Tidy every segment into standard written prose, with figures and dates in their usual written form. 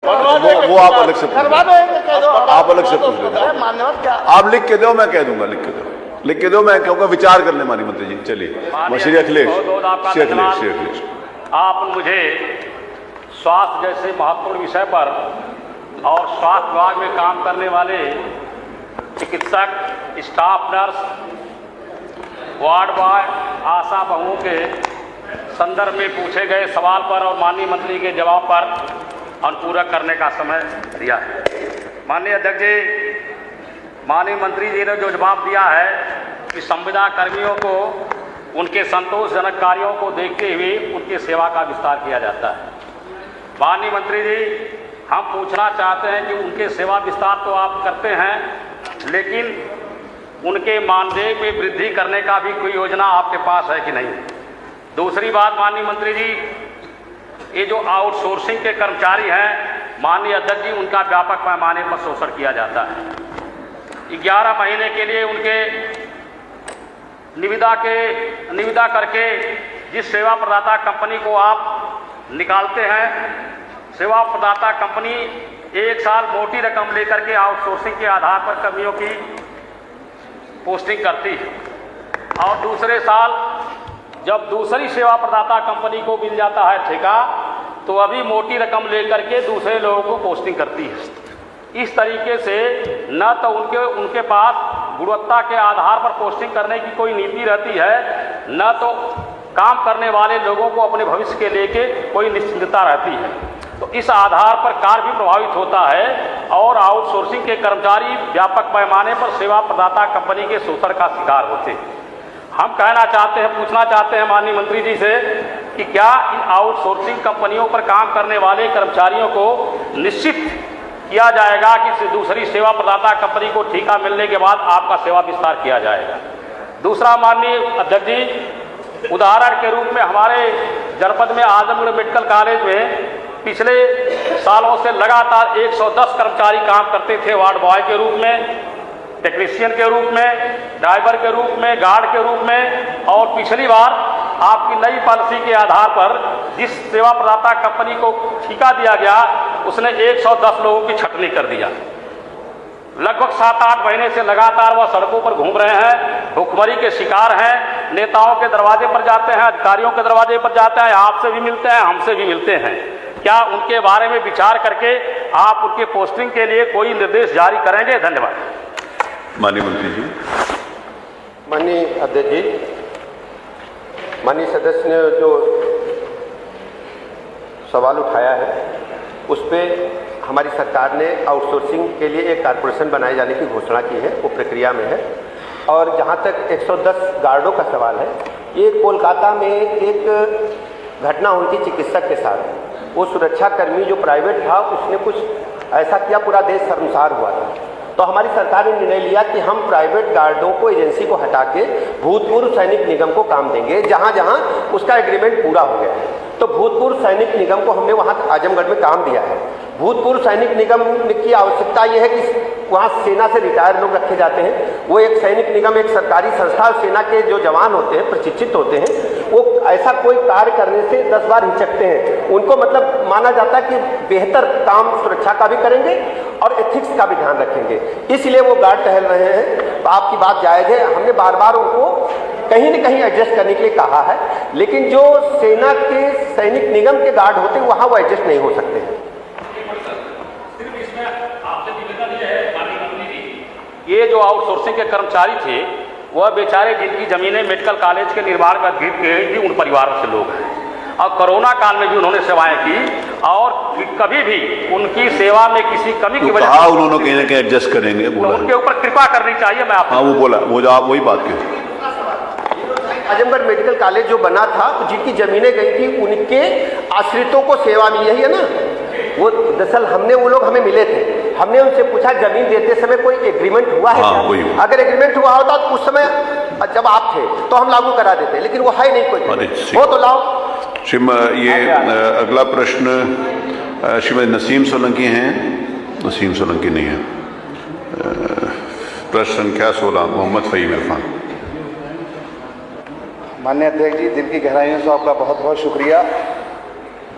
वो आप अलग से आप अलग से पूछ लेना। आप लिख के दो, मैं कह दूंगा। लिख के दो, मैं कहूँगा विचार कर ले माननीय मंत्री जी। चलिए श्री अखिलेश, आप मुझे स्वास्थ्य जैसे महत्वपूर्ण विषय पर और स्वास्थ्य विभाग में काम करने वाले चिकित्सक, स्टाफ नर्स, वार्ड बॉय, आशा बहुओं के संदर्भ में पूछे गए सवाल पर और माननीय मंत्री के जवाब पर अनुपूरक करने का समय दिया है। माननीय अध्यक्ष जी, माननीय मंत्री जी ने जो जवाब दिया है कि संविदा कर्मियों को उनके संतोषजनक कार्यों को देखते हुए उनकी सेवा का विस्तार किया जाता है। माननीय मंत्री जी, हम पूछना चाहते हैं कि उनके सेवा विस्तार तो आप करते हैं, लेकिन उनके मानदेय में वृद्धि करने का भी कोई योजना आपके पास है कि नहीं। दूसरी बात माननीय मंत्री जी, ये जो आउटसोर्सिंग के कर्मचारी हैं, माननीय अध्यक्ष जी, उनका व्यापक पैमाने पर शोषण किया जाता है। 11 महीने के लिए उनके निविदा करके जिस सेवा प्रदाता कंपनी को आप निकालते हैं, सेवा प्रदाता कंपनी 1 साल मोटी रकम लेकर के आउटसोर्सिंग के आधार पर कर्मियों की पोस्टिंग करती है और दूसरे साल जब दूसरी सेवा प्रदाता कंपनी को मिल जाता है ठेका, तो अभी मोटी रकम लेकर के दूसरे लोगों को पोस्टिंग करती है। इस तरीके से न तो उनके पास गुणवत्ता के आधार पर पोस्टिंग करने की कोई नीति रहती है, न तो काम करने वाले लोगों को अपने भविष्य के लेके कोई निश्चिंतता रहती है। तो इस आधार पर कार्य भी प्रभावित होता है और आउटसोर्सिंग के कर्मचारी व्यापक पैमाने पर सेवा प्रदाता कंपनी के शोषण का शिकार होते हैं। हम पूछना चाहते हैं माननीय मंत्री जी से कि क्या इन आउटसोर्सिंग कंपनियों पर काम करने वाले कर्मचारियों को निश्चित किया जाएगा कि दूसरी सेवा प्रदाता कंपनी को ठेका मिलने के बाद आपका सेवा विस्तार किया जाएगा। दूसरा माननीय अध्यक्ष जी, उदाहरण के रूप में हमारे जनपद में आजमगढ़ मेडिकल कॉलेज में पिछले सालों से लगातार 110 कर्मचारी काम करते थे, वार्ड बॉय के रूप में, टेक्नीशियन के रूप में, ड्राइवर के रूप में, गार्ड के रूप में। और पिछली बार आपकी नई पॉलिसी के आधार पर जिस सेवा प्रदाता कंपनी को ठेका दिया गया, उसने 110 लोगों की छटनी कर दिया। लगभग 7-8 महीने से लगातार वह सड़कों पर घूम रहे हैं, भुखमरी के शिकार हैं, नेताओं के दरवाजे पर जाते हैं, अधिकारियों के दरवाजे पर जाते हैं, आपसे भी मिलते हैं, हमसे भी मिलते हैं। क्या उनके बारे में विचार करके आप उनके पोस्टिंग के लिए कोई निर्देश जारी करेंगे? धन्यवाद। माननीय मंत्री जी। माननीय अध्यक्ष जी, माननीय सदस्य ने जो सवाल उठाया है उस पर हमारी सरकार ने आउटसोर्सिंग के लिए एक कॉर्पोरेशन बनाए जाने की घोषणा की है, वो प्रक्रिया में है। और जहाँ तक 110 गार्डों का सवाल है, ये कोलकाता में एक घटना हुई थी चिकित्सक के साथ। वो सुरक्षाकर्मी जो प्राइवेट था, उसने कुछ ऐसा किया, पूरा देश शर्मसार हुआ था। तो हमारी सरकार ने निर्णय लिया कि हम प्राइवेट गार्डों को, एजेंसी को हटा के भूतपूर्व सैनिक निगम को काम देंगे, जहाँ जहाँ उसका एग्रीमेंट पूरा हो गया है। तो भूतपूर्व सैनिक निगम को हमने वहाँ आजमगढ़ में काम दिया है। भूतपूर्व सैनिक निगम की आवश्यकता यह है कि वहाँ सेना से रिटायर लोग रखे जाते हैं। वो एक सैनिक निगम एक सरकारी संस्था, सेना के जो जवान होते हैं, प्रशिक्षित होते हैं, वो ऐसा कोई कार्य करने से 10 बार हिचकते हैं। उनको मतलब माना जाता है कि बेहतर काम सुरक्षा का भी करेंगे और एथिक्स का भी ध्यान रखेंगे, इसलिए वो गार्ड टहल रहे हैं। तो आपकी बात जायज़ है, हमने बार बार उनको कहीं न कहीं एडजस्ट करने के लिए कहा है, लेकिन जो सेना के सैनिक निगम के गार्ड होते हैं वहाँ वो एडजस्ट नहीं हो सकते हैं। ये जो आउटसोर्सिंग के कर्मचारी थे, वह बेचारे जिनकी ज़मीनें मेडिकल कॉलेज के निर्माण में गिर गई थी, उन परिवारों से लोग हैं और कोरोना काल में भी उन्होंने सेवाएं की और कभी भी उनकी सेवा में किसी कमी की वजह से उन्होंने कहीं ना कहीं एडजस्ट करेंगे, बोला तो उनके ऊपर कृपा करनी चाहिए। मैं आपको वो बोला, वो जो आप वही बात की। आजमगढ़ मेडिकल कॉलेज जो बना था, तो जिनकी जमीनें गई थी उनके आश्रितों को सेवा मिली, यही है ना। वो दरअसल वो लोग हमें मिले थे, हमने उनसे पूछा जमीन देते समय कोई एग्रीमेंट हुआ है क्या? अगर एग्रीमेंट हुआ होता तो उस समय जब आप थे तो हम लागू करा देते, लेकिन वो है नहीं कोई। वो तो लाओ। ये अगला प्रश्न श्रीमती नसीम सोलंकी हैं। नसीम सोलंकी नहीं है। प्रश्न संख्या 16 मोहम्मद फ़हीम इरफान। माननीय अध्यक्ष जी, दिल की गहराइयों से आपका बहुत बहुत शुक्रिया।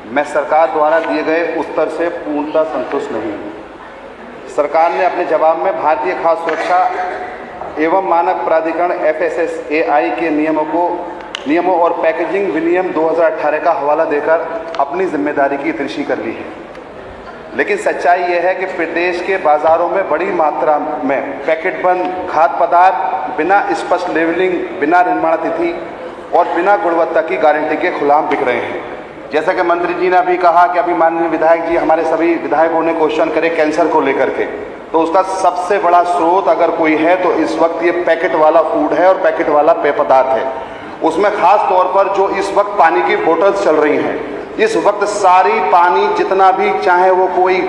मैं सरकार द्वारा दिए गए उत्तर से पूर्णतः संतुष्ट नहीं हूँ। सरकार ने अपने जवाब में भारतीय खाद्य सुरक्षा एवं मानक प्राधिकरण FSSAI के नियमों और पैकेजिंग विनियम 2018 का हवाला देकर अपनी जिम्मेदारी की तिरछी कर ली है। लेकिन सच्चाई यह है कि प्रदेश के बाज़ारों में बड़ी मात्रा में पैकेट बंद खाद्य पदार्थ बिना स्पष्ट लेबलिंग, बिना निर्माण तिथि और बिना गुणवत्ता की गारंटी के खुलाम बिक रहे हैं। जैसा कि मंत्री जी ने अभी कहा कि अभी माननीय विधायक जी हमारे सभी विधायकों ने क्वेश्चन करे कैंसर को लेकर के, तो उसका सबसे बड़ा स्रोत अगर कोई है तो इस वक्त ये पैकेट वाला फूड है और पैकेट वाला पेय पदार्थ है। उसमें खास तौर पर जो इस वक्त पानी की बोतल्स चल रही हैं, इस वक्त सारी पानी जितना भी चाहे वो कोई